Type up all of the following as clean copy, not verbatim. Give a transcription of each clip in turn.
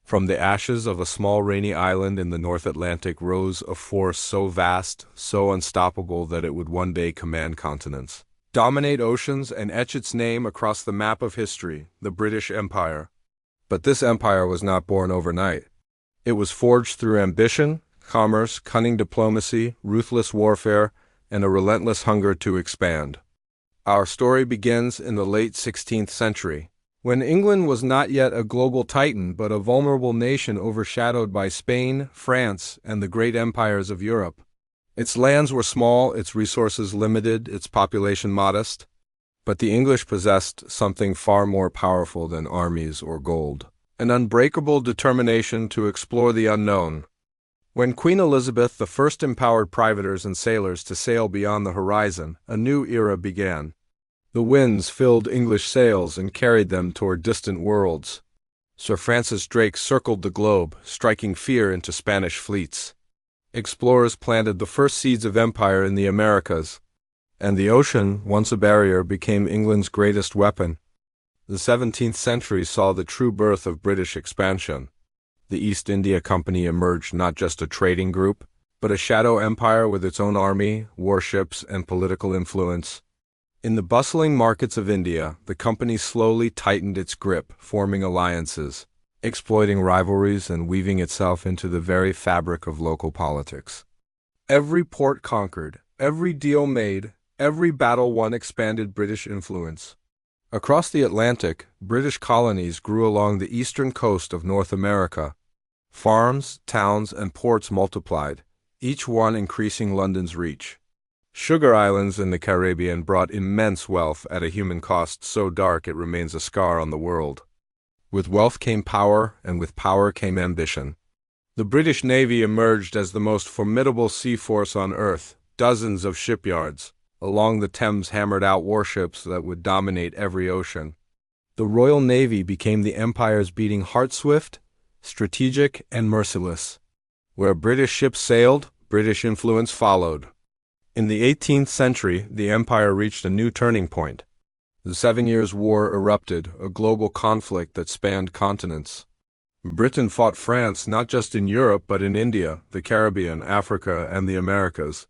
From the ashes of a small rainy island in the North Atlantic rose a force so vast, so unstoppable that it would one day command continents, dominate oceans, and etch its name across the map of history, the British Empire. But this empire was not born overnight. It was forged through ambition, commerce, cunning diplomacy, ruthless warfare, and a relentless hunger to expand. Our story begins in the late 16th century, when England was not yet a global titan but a vulnerable nation overshadowed by Spain, France, and the great empires of Europe. Its lands were small, its resources limited, its population modest, but the English possessed something far more powerful than armies or gold: an unbreakable determination to explore the unknown. When Queen Elizabeth I empowered privateers and sailors to sail beyond the horizon, a new era began. The winds filled English sails and carried them toward distant worlds. Sir Francis Drake circled the globe, striking fear into Spanish fleets. Explorers planted the first seeds of empire in the Americas, and the ocean, once a barrier, became England's greatest weapon. The 17th century saw the true birth of British expansion. The East India Company emerged not just a trading group, but a shadow empire with its own army, warships, and political influence. In the bustling markets of India, the company slowly tightened its grip, forming alliances, exploiting rivalries, and weaving itself into the very fabric of local politics. Every port conquered, every deal made, every battle won expanded British influence. Across the Atlantic, British colonies grew along the eastern coast of North America. Farms, towns, and ports multiplied, each one increasing London's reach. Sugar islands in the Caribbean brought immense wealth at a human cost so dark it remains a scar on the world. With wealth came power, and with power came ambition. The British Navy emerged as the most formidable sea force on Earth. Dozens of shipyards along the Thames hammered out warships that would dominate every ocean. The Royal Navy became the empire's beating heart, swift, strategic, and merciless. Where British ships sailed, British influence followed. In the 18th century, the empire reached a new turning point. The 7 Years' War erupted, a global conflict that spanned continents. Britain fought France not just in Europe but in India, the Caribbean, Africa, and the Americas.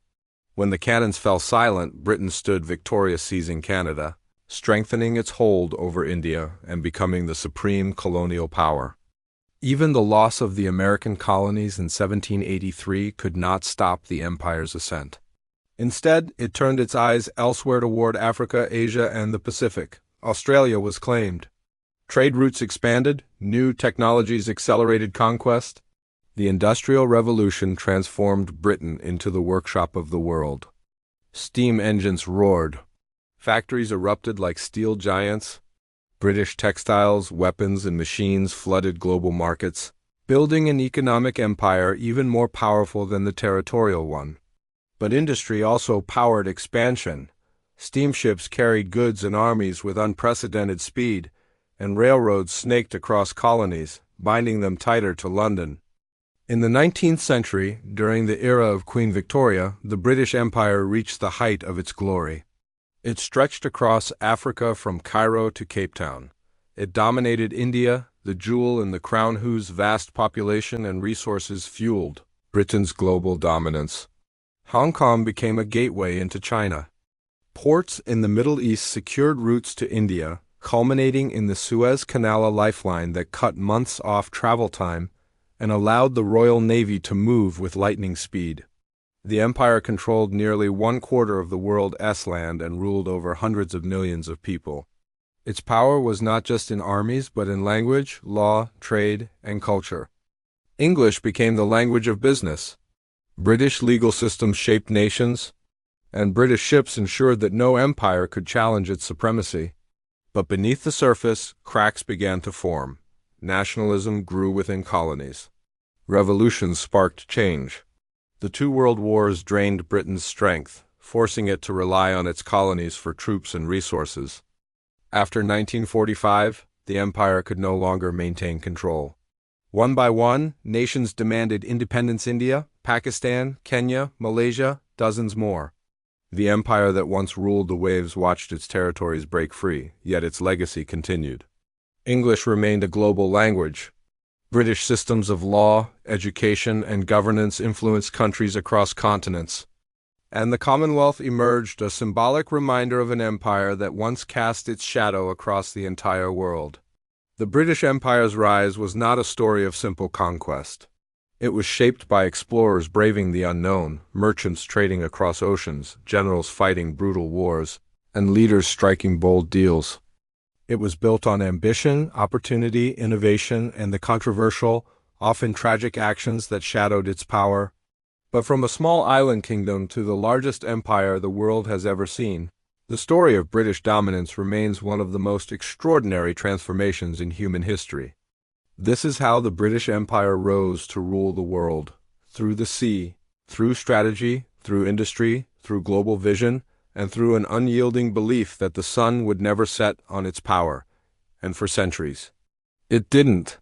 When the cannons fell silent, Britain stood victorious, seizing Canada, strengthening its hold over India, and becoming the supreme colonial power. Even the loss of the American colonies in 1783 could not stop the empire's ascent. Instead, it turned its eyes elsewhere toward Africa, Asia, and the Pacific. Australia was claimed. Trade routes expanded, new technologies accelerated conquest. The Industrial Revolution transformed Britain into the workshop of the world. Steam engines roared. Factories erupted like steel giants. British textiles, weapons, and machines flooded global markets, building an economic empire even more powerful than the territorial one. But industry also powered expansion. Steamships carried goods and armies with unprecedented speed, and railroads snaked across colonies, binding them tighter to London. In the 19th century, during the era of Queen Victoria, the British Empire reached the height of its glory. It stretched across Africa from Cairo to Cape Town. It dominated India, the jewel in the crown whose vast population and resources fueled Britain's global dominance. Hong Kong became a gateway into China. Ports in the Middle East secured routes to India, culminating in the Suez Canal, a lifeline that cut months off travel time and allowed the Royal Navy to move with lightning speed. The empire controlled nearly 1/4 of the world's land and ruled over hundreds of millions of people. Its power was not just in armies but in language, law, trade, and culture. English became the language of business. British legal systems shaped nations, and British ships ensured that no empire could challenge its supremacy. But beneath the surface, cracks began to form. Nationalism grew within colonies. Revolutions sparked change. The two world wars drained Britain's strength, forcing it to rely on its colonies for troops and resources. After 1945, the empire could no longer maintain control. One by one, nations demanded independence: India, Pakistan, Kenya, Malaysia, dozens more. The empire that once ruled the waves watched its territories break free, yet its legacy continued. English remained a global language. British systems of law, education, and governance influenced countries across continents, and the Commonwealth emerged, a symbolic reminder of an empire that once cast its shadow across the entire world. The British Empire's rise was not a story of simple conquest. It was shaped by explorers braving the unknown, merchants trading across oceans, generals fighting brutal wars, and leaders striking bold deals. It was built on ambition, opportunity, innovation, and the controversial, often tragic actions that shadowed its power. But from a small island kingdom to the largest empire the world has ever seen, the story of British dominance remains one of the most extraordinary transformations in human history. This is how the British Empire rose to rule the world, through the sea, through strategy, through industry, through global vision, and through an unyielding belief that the sun would never set on its power, and for centuries, it didn't.